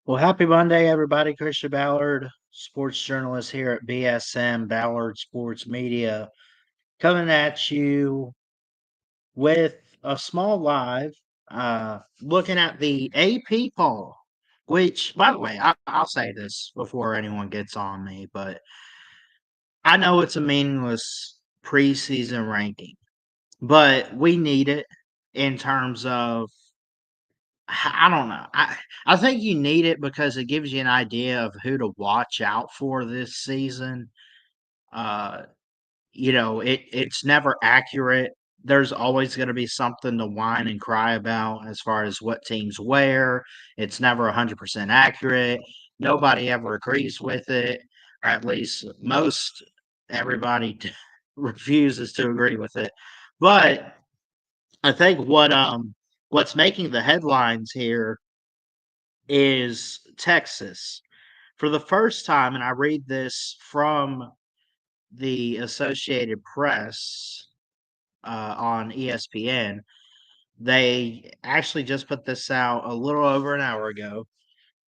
Well, happy Monday, everybody. Christian Ballard, sports journalist here at BSM, Ballard Sports Media, coming at you with a small live, looking at the AP poll, which, by the way, I'll say this before anyone gets on me, but I know it's a meaningless preseason ranking, but we need it in terms of I don't know. I think you need it because it gives you an idea of who to watch out for this season. Uh, it's never accurate. There's always going to be something to whine and cry about as far as what teams wear. It's never 100% accurate. Nobody ever agrees with it, or at least most everybody refuses to agree with it. But I think what's making the headlines here is Texas. For the first time, and I read this from the Associated Press on ESPN, they actually just put this out a little over an hour ago.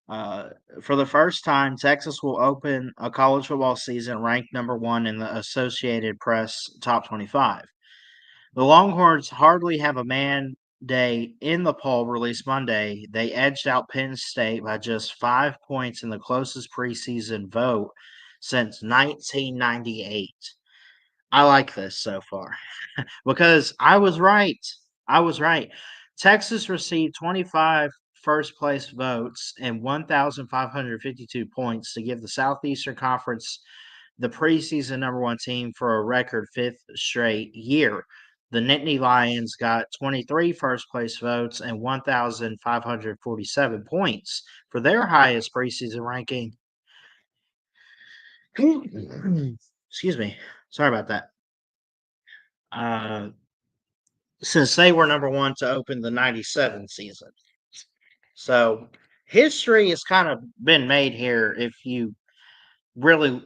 Uh, for the first time, Texas will open a college football season ranked number one in the Associated Press top 25. The Longhorns hardly have a man day in the poll released Monday. They edged out Penn State by just 5 points in the closest preseason vote since 1998. I like this so far because I was right. I was right. Texas received 25 first place votes and 1,552 points to give the Southeastern Conference the preseason number one team for a record fifth straight year. The Nittany Lions got 23 first place votes and 1,547 points for their highest preseason ranking. Excuse me. Sorry about that. Uh, since they were number one to open the 97 season. So history has kind of been made here if you really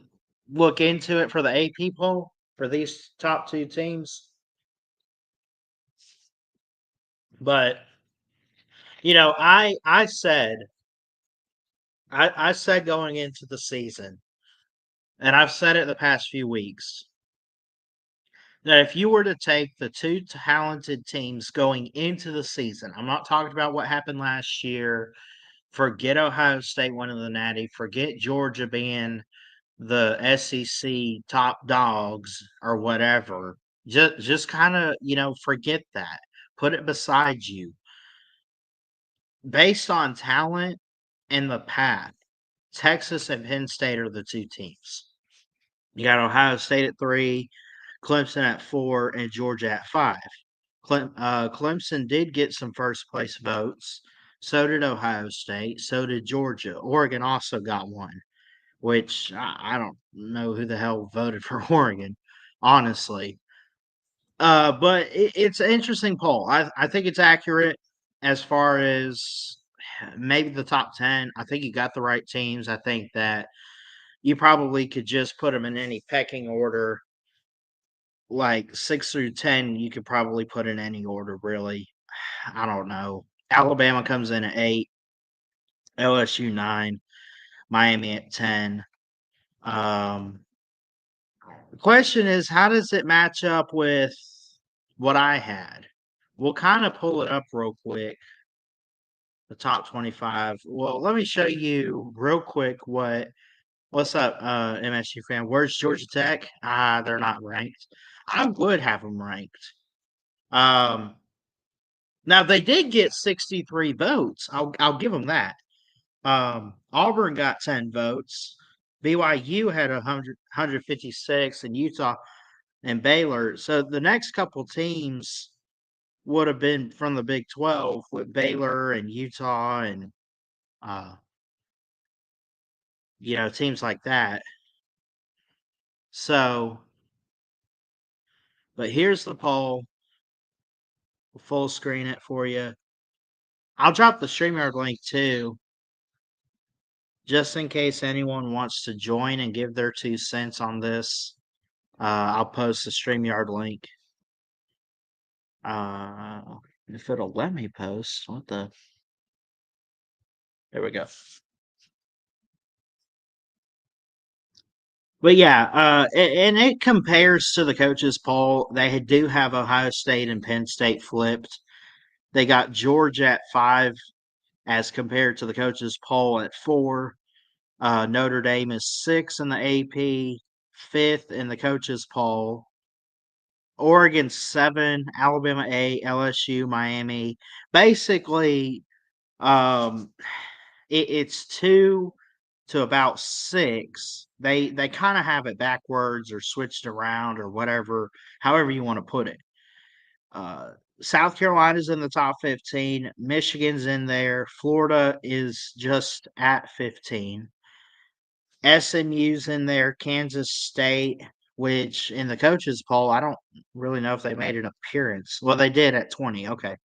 look into it for the AP poll for these top two teams. But I said going into the season, and I've said it the past few weeks, that if you were to take the two talented teams going into the season, I'm not talking about what happened last year. Forget Ohio State winning the Natty. Forget Georgia being the SEC top dogs or whatever. Just kind of forget that. Put it beside you. Based on talent and the path, Texas and Penn State are the two teams. You got Ohio State at 3, Clemson at 4, and Georgia at 5. Clemson did get some first place votes. So did Ohio State. So did Georgia. Oregon also got one, which I don't know who the hell voted for Oregon, honestly. But it's an interesting poll. I think it's accurate as far as maybe the top 10. I think you got the right teams. I think that you probably could just put them in any pecking order, like 6 through 10. You could probably put in any order, really. I don't know. Alabama comes in at 8, LSU 9, Miami at 10. Um, the question is, how does it match up with what I had? We'll kind of pull it up real quick, the top 25. Well, let me show you real quick what's up, MSU fan. Where's Georgia Tech? They're not ranked. I would have them ranked. Um, now they did get 63 votes. I'll give them that. Auburn got 10 votes. BYU had 156, and Utah and Baylor. So the next couple teams would have been from the Big 12 with Baylor and Utah and uh, teams like that. So, but here's the poll. We'll full screen it for you. I'll drop the StreamYard link too, just in case anyone wants to join and give their 2 cents on this. I'll post the StreamYard link. If it'll let me post, what the? There we go. But yeah, and it compares to the coaches poll. They do have Ohio State and Penn State flipped. They got Georgia at 5 as compared to the coaches poll at 4. Notre Dame is 6 in the AP, 5th in the coaches poll. Oregon 7, Alabama 8, LSU, Miami. Basically, um, it's 2 to about 6. They kind of have it backwards or switched around or whatever, however you want to put it. Uh, South Carolina's in the top 15. Michigan's in there. Florida is just at 15. SMU's in there. Kansas State, which in the coaches poll, I don't really know if they made an appearance. Well, they did at 20. Okay.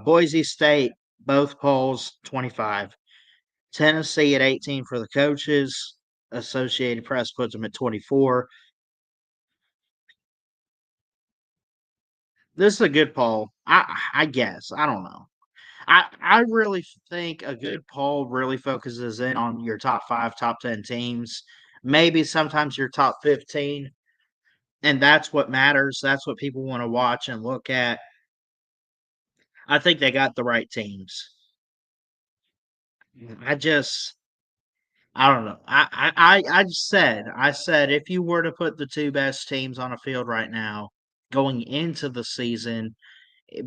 Boise State, both polls 25. Tennessee at 18 for the coaches. Associated Press puts them at 24. This is a good poll. I guess. I don't know. I really think a good poll really focuses in on your top 5, top 10 teams. Maybe sometimes your top 15, and that's what matters. That's what people want to watch and look at. I think they got the right teams. I just I don't know. I said if you were to put the 2 best teams on a field right now going into the season,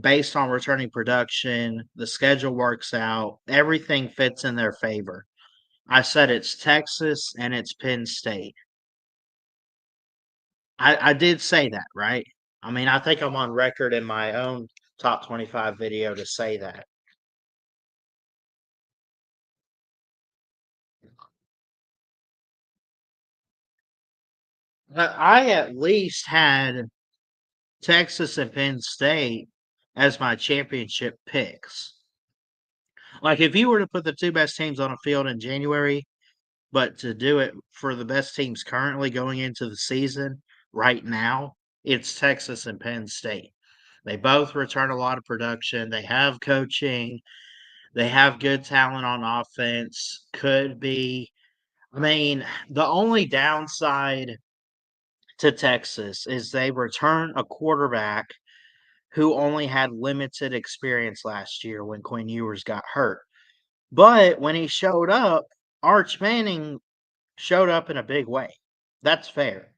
based on returning production, the schedule works out, everything fits in their favor. I said it's Texas and it's Penn State. I did say that, right? I mean, I think I'm on record in my own top 25 video to say that. I at least had Texas and Penn State as my championship picks. Like, if you were to put the 2 best teams on a field in January, but to do it for the best teams currently going into the season right now, it's Texas and Penn State. They both return a lot of production. They have coaching. They have good talent on offense. Could be. I mean, the only downside to Texas is they return a quarterback who only had limited experience last year when Quinn Ewers got hurt. But when he showed up, Arch Manning showed up in a big way. That's fair.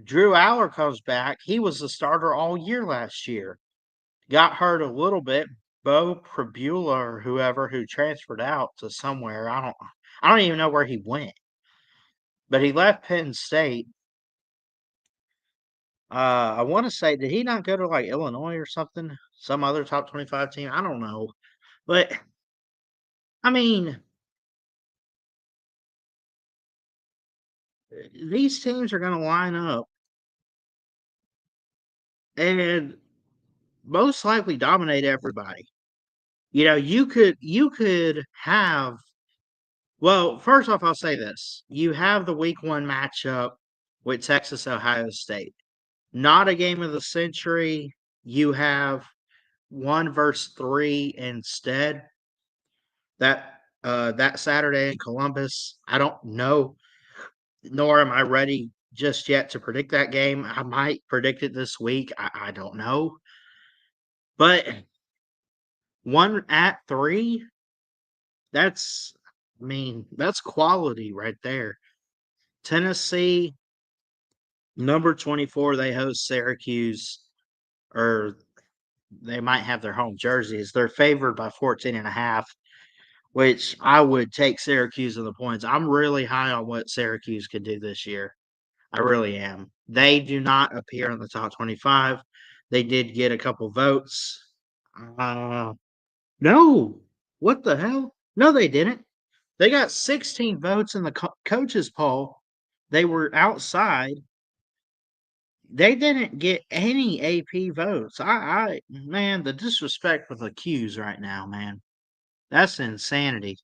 Drew Aller comes back. He was the starter all year last year. Got hurt a little bit. Bo Prabula or whoever who transferred out to somewhere. I don't even know where he went. But he left Penn State. I want to say, did he not go to like Illinois or something? Some other top 25 team? I don't know. But I mean, these teams are going to line up and most likely dominate everybody. You could have well, first off, I'll say this. You have the week 1 matchup with Texas Ohio State. Not a game of the century. You have 1 versus 3 instead. That Saturday in Columbus. I don't know, nor am I ready just yet to predict that game. I might predict it this week. I don't know. But 1 at 3, that's that's quality right there. Tennessee, number 24, they host Syracuse, or they might have their home jerseys. They're favored by 14.5, which I would take Syracuse in the points. I'm really high on what Syracuse could do this year. I really am. They do not appear in the top 25. They did get a couple votes. Uh, no. What the hell? No, they didn't. They got 16 votes in the coaches poll. They were outside. They didn't get any AP votes. Man, the disrespect with the Qs right now, man. That's insanity.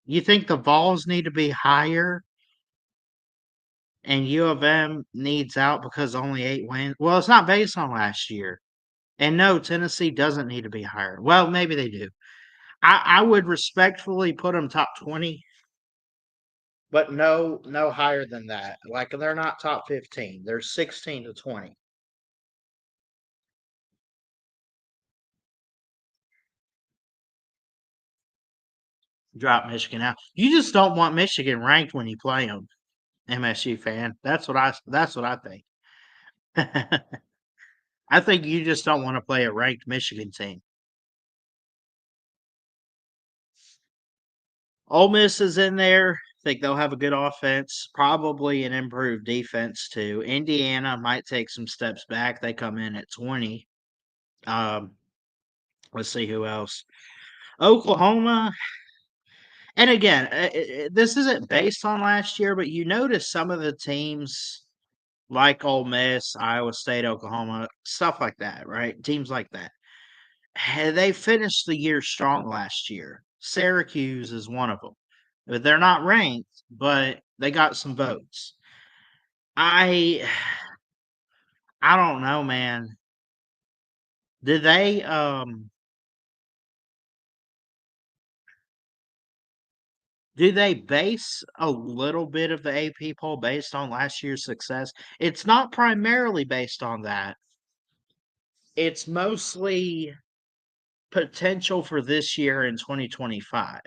You think the Vols need to be higher and U of M needs out because only 8 wins? Well, it's not based on last year. And no, Tennessee doesn't need to be higher. Well, maybe they do. I would respectfully put them top 20. but no higher than that. Like they're not top 15. They're 16 to 20. Drop Michigan out. You just don't want Michigan ranked when you play them, MSU fan. That's what I think. I think you just don't want to play a ranked Michigan team. Ole Miss is in there. I think they'll have a good offense, probably an improved defense too. Indiana might take some steps back. They come in at 20. Um, let's see who else. Oklahoma, and again, this isn't based on last year, but you notice some of the teams like Ole Miss, Iowa State, Oklahoma, stuff like that, right? Teams like that. They finished the year strong last year. Syracuse is one of them. But they're not ranked, but they got some votes. I I don't know, man. Did they do they base a little bit of the AP poll based on last year's success? It's not primarily based on that. It's mostly potential for this year in 2025.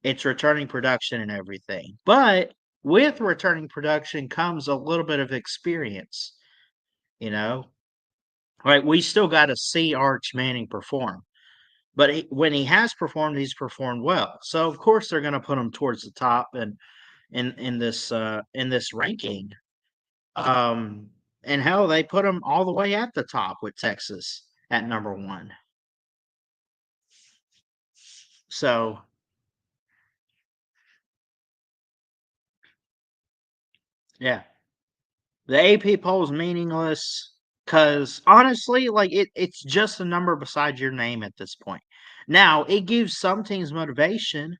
It's returning production and everything. But with returning production comes a little bit of experience, you know? Like we still got to see Arch Manning perform. But when he has performed, he's performed well. So of course they're going to put him towards the top and in this ranking. Um, and hell, they put him all the way at the top with Texas at number one. So yeah, the AP poll is meaningless because honestly, like it's just a number beside your name at this point. Now it gives some teams motivation.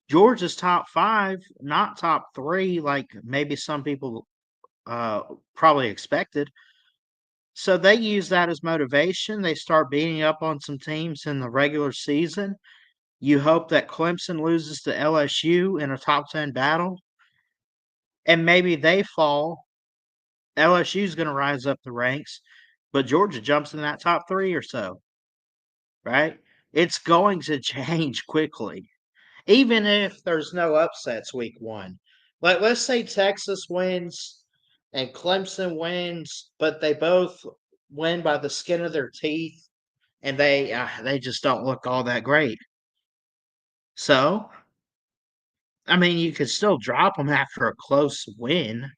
Georgia's top five, not top three, like maybe some people uh, probably expected. So they use that as motivation. They start beating up on some teams in the regular season. You hope that Clemson loses to LSU in a top 10 battle, and maybe they fall. LSU's going to rise up the ranks, but Georgia jumps in that top three or so, right? It's going to change quickly, even if there's no upsets week one. Like, let's say Texas wins and Clemson wins, but they both win by the skin of their teeth, and they just don't look all that great. So, I mean, you could still drop them after a close win.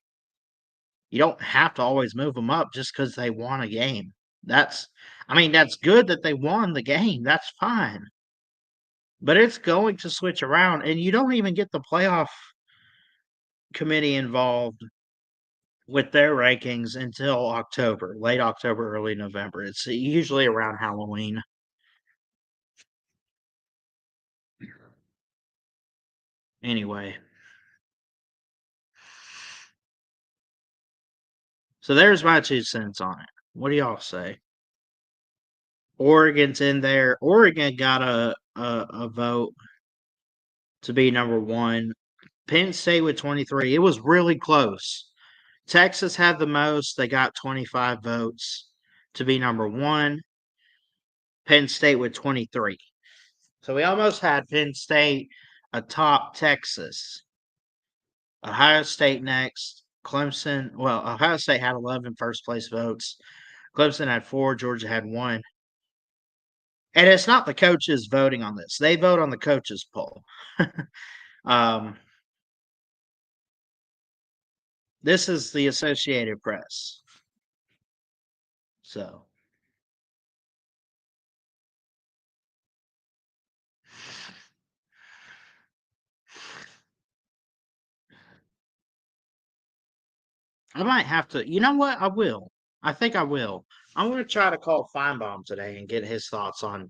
You don't have to always move them up just because they won a game. That's, I mean, that's good that they won the game. That's fine. But it's going to switch around, and you don't even get the playoff committee involved with their rankings until October, late October, early November. It's usually around Halloween. Anyway, so there's my 2 cents on it. What do y'all say? Oregon's in there. Oregon got a vote to be number one. Penn State with 23. It was really close. Texas had the most. They got 25 votes to be number one. Penn State with 23. So we almost had Penn State atop Texas. Ohio State next. Clemson, well, Ohio State had 11 first place votes. Clemson had 4. Georgia had 1. And it's not the coaches voting on this. They vote on the coaches poll. um, this is the Associated Press. So I might have to. You know what? I will. I think I will. I'm going to try to call Feinbaum today and get his thoughts on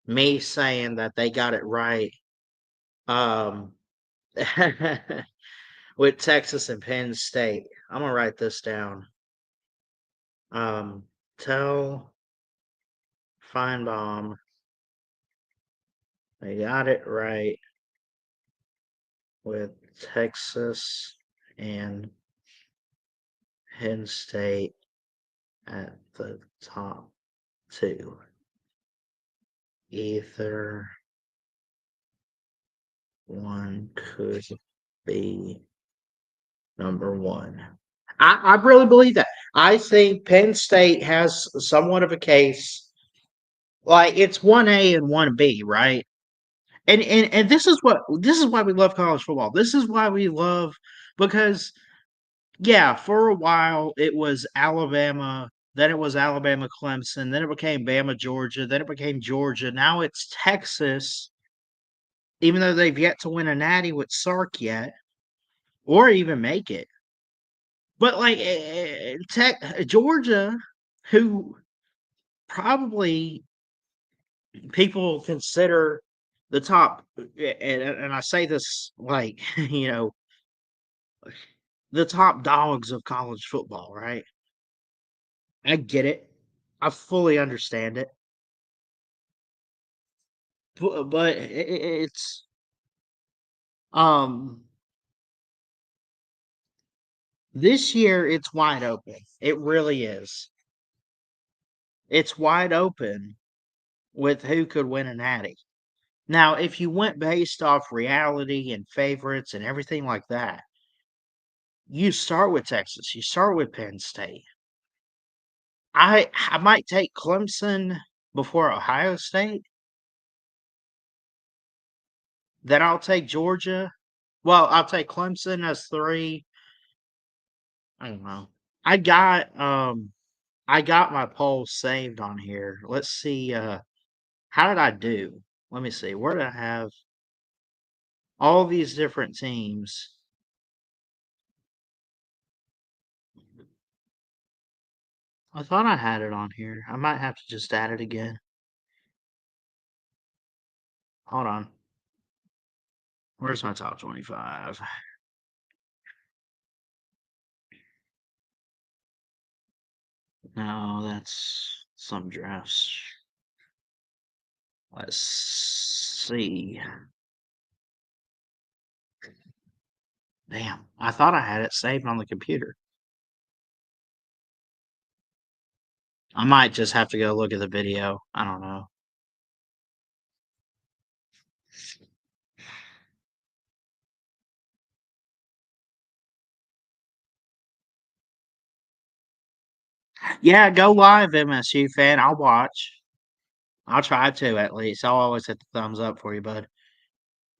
me saying that they got it right um, with Texas and Penn State. I'm going to write this down. Tell Feinbaum they got it right with Texas and Penn State at the top two. Either one could be number one. I really believe that. I think Penn State has somewhat of a case. Like it's 1A and 1B, right? And this is why we love college football. This is why we love because yeah, for a while it was Alabama, then it was Alabama Clemson, then it became Bama Georgia, then it became Georgia. Now it's Texas, even though they've yet to win a natty with Sark yet, or even make it. But like Georgia, who probably people consider the top, and I say this like the top dogs of college football, right? I get it. I fully understand it. But it's um this year it's wide open. It really is. It's wide open with who could win a natty. Now, if you went based off reality and favorites and everything like that, you start with Texas. You start with Penn State. I might take Clemson before Ohio State. Then I'll take Georgia. Well, I'll take Clemson as 3. I don't know. I got um I got my polls saved on here. Let's see how did I do? Let me see. Where did I have all these different teams? I thought I had it on here. I might have to just add it again. Hold on. Where's my top 25? No, that's some drafts. Let's see. Damn, I thought I had it saved on the computer. I might just have to go look at the video. I don't know. Yeah, go live, MSU fan. I'll watch. I'll try to at least. I'll always hit the thumbs up for you, bud.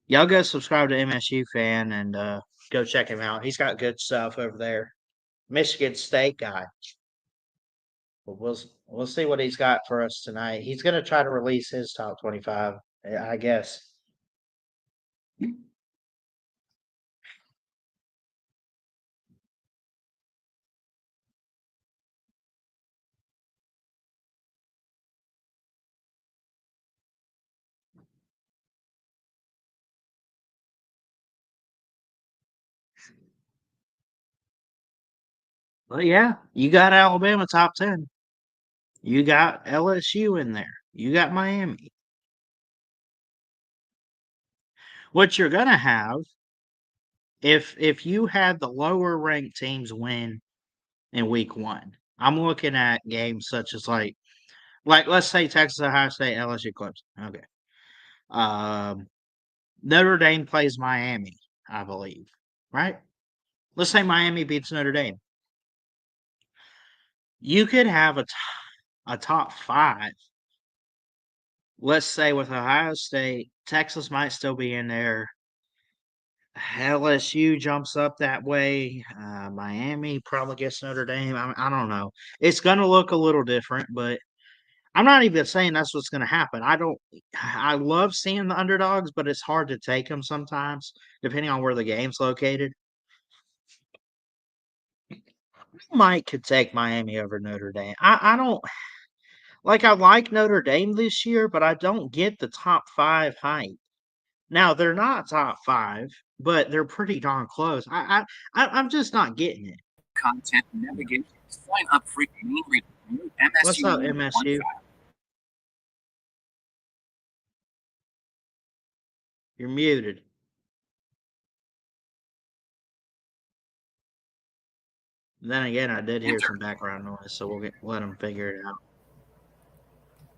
Y'all go subscribe to MSU fan and go check him out. He's got good stuff over there. Michigan State guy. But we'll see what he's got for us tonight. He's gonna try to release his top 25, I guess. Well, yeah, you got Alabama top 10. You got LSU in there. You got Miami. What you're gonna have if you had the lower ranked teams win in week 1. I'm looking at games such as like let's say Texas, Ohio State, LSU, Clemson. Okay. Um, Notre Dame plays Miami, I believe. Right? Let's say Miami beats Notre Dame. You could have a top 5. Let's say with Ohio State, Texas might still be in there. LSU jumps up that way. Miami probably gets Notre Dame. I don't know. It's going to look a little different, but I'm not even saying that's what's going to happen. I love seeing the underdogs, but it's hard to take them sometimes, depending on where the game's located. Mike could take Miami over Notre Dame. I don't I like Notre Dame this year, but I don't get the top 5 hype. Now they're not top 5, but they're pretty darn close. I'm just not getting it. Content navigation. Sign up free main read MSU. What's up, MSU? You're muted. Then again, I did hear Enter. some background noise, so let them figure it out.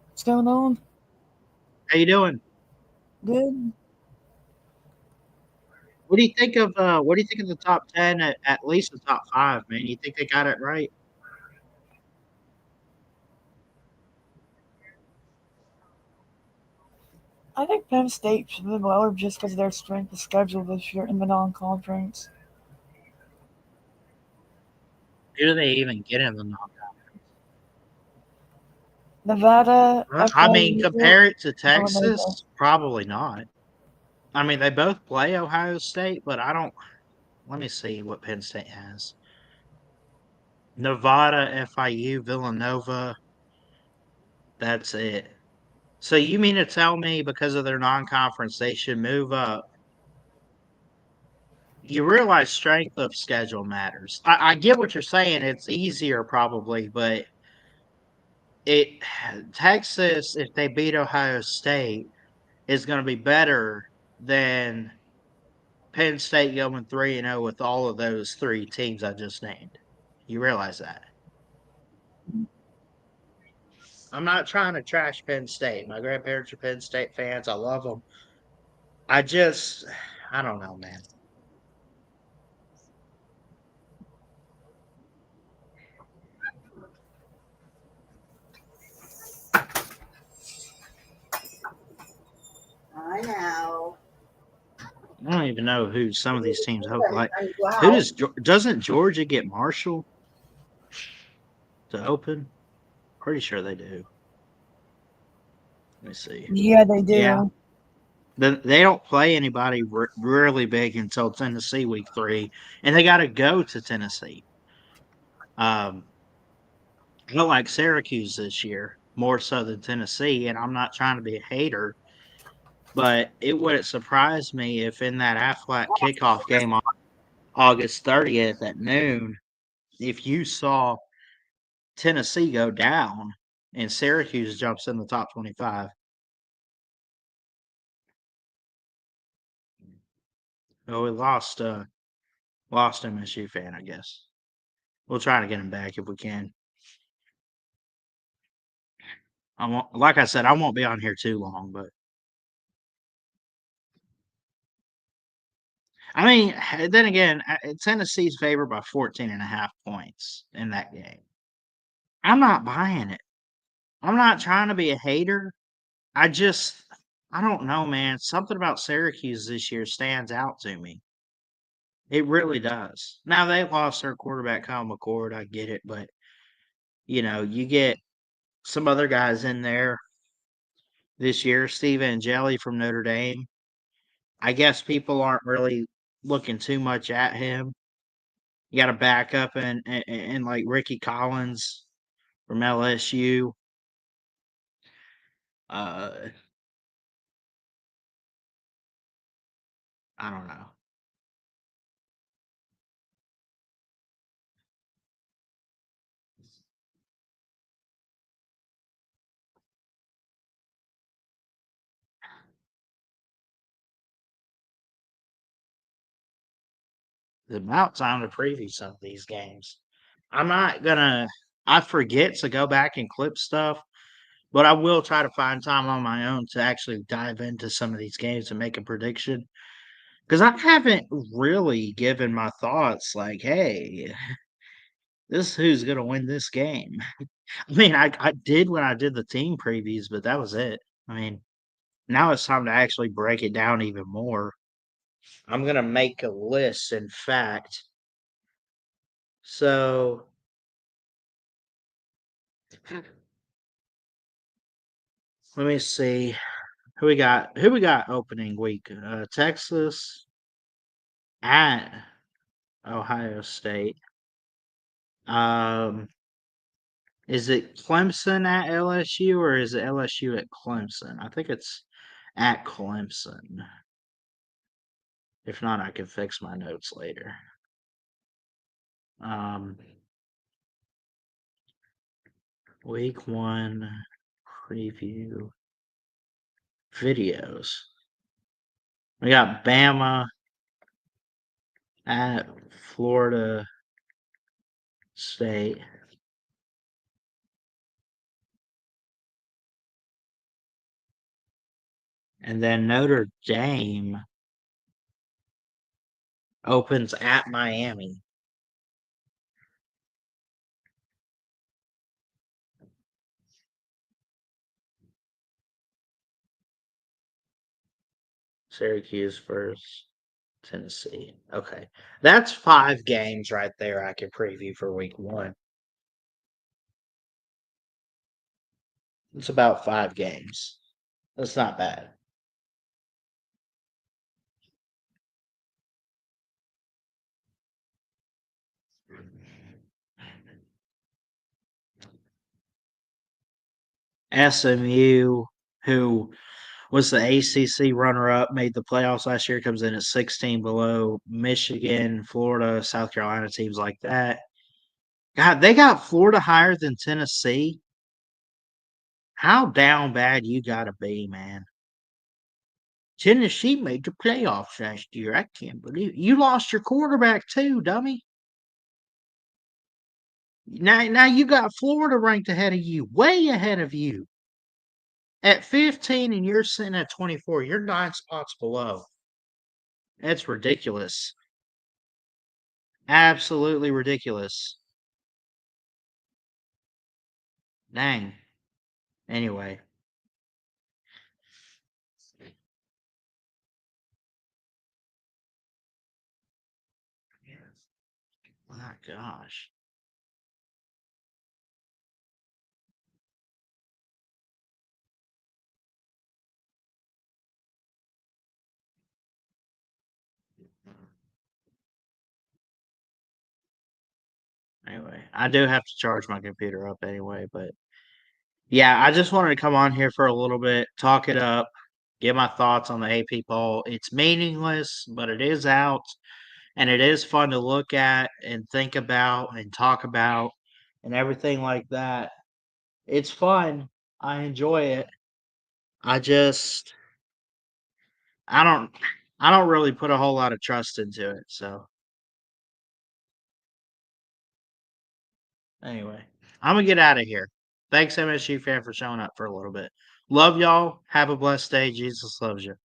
What's going on? How you doing? Good. What do you think of the top 10, at least the top 5, man? You think they got it right? I think Penn State should have been lower just because of their strength of schedule this year in the non-conference. Who do they even get in the non-conference? Nevada, I mean, FIU, compare it to Villanova. Texas, probably not. I mean, they both play Ohio State, but I don't let me see what Penn State has. Nevada, FIU, Villanova, that's it. So you mean to tell me because of their non-conference, they should move up? You realize strength of schedule matters. I get what you're saying. It's easier probably, but it Texas, if they beat Ohio State, is going to be better than Penn State going 3-0 with all of those three teams I just named. You realize that? I'm not trying to trash Penn State. My grandparents are Penn State fans. I love them. I just, I don't know, man. I know. I don't even know who some of these teams hope like. Who Wow. doesn't Georgia get Marshall to open? Pretty sure they do. Let me see. Yeah, they Yeah, do. then they don't play anybody really big until Tennessee week 3, and they got to go to Tennessee. Um, I don't like Syracuse this year more so than Tennessee, and I'm not trying to be a hater, but it wouldn't surprise me if in that Aflac kickoff game on August 30th at noon, if you saw Tennessee go down and Syracuse jumps in the top 25. Oh, we lost MSU fan, I guess. We'll try to get him back if we can. I won't, like I said, I won't be on here too long, but I mean, then again, Tennessee's favored by 14 and a half points in that game. I'm not buying it. I'm not trying to be a hater. I just, I don't know, man. Something about Syracuse this year stands out to me. It really does. Now they lost their quarterback, Kyle McCord. I get it, but you get some other guys in there this year. Steve Angeli from Notre Dame. I guess people aren't really looking too much at him. You got a backup and like Ricky Collins from LSU. Uh, I don't know. It's about time to preview some of these games. I'm not gonna. I forget to go back and clip stuff, but I will try to find time on my own to actually dive into some of these games and make a prediction. Because I haven't really given my thoughts like, hey, this who's gonna win this game. I mean, I did when I did the team previews, but that was it. I mean, now it's time to actually break it down even more. I'm gonna make a list, in fact. So let me see. Who we got opening week? Texas at Ohio State. Um, is it Clemson at LSU or is it LSU at Clemson? I think it's at Clemson. If not, I can fix my notes later. Um, week 1 preview videos. We got Bama at Florida State. And then Notre Dame opens at Miami. Syracuse versus Tennessee. Okay. That's 5 games right there I can preview for week 1. It's about 5 games. That's not bad. SMU, who was the ACC runner-up, made the playoffs last year, comes in at 16 below Michigan, Florida, South Carolina, teams like that. God, they got Florida higher than Tennessee. How down bad you gotta be, man? Tennessee made the playoffs last year. I can't believe it. You lost your quarterback too, dummy. Now you got Florida ranked ahead of you, way ahead of you. At 15 and you're sitting at 24. You're 9 spots below. That's ridiculous. Absolutely ridiculous. Dang. Anyway. My gosh. Anyway, I do have to charge my computer up anyway, but yeah, I just wanted to come on here for a little bit, talk it up, get my thoughts on the AP poll. It's meaningless, but it is out, and it is fun to look at and think about and talk about and everything like that. It's fun. I enjoy it. I just I don't I don't really put a whole lot of trust into it. So anyway, I'm gonna get out of here. Thanks MSU fan for showing up for a little bit. Love y'all. Have a blessed day. Jesus loves you.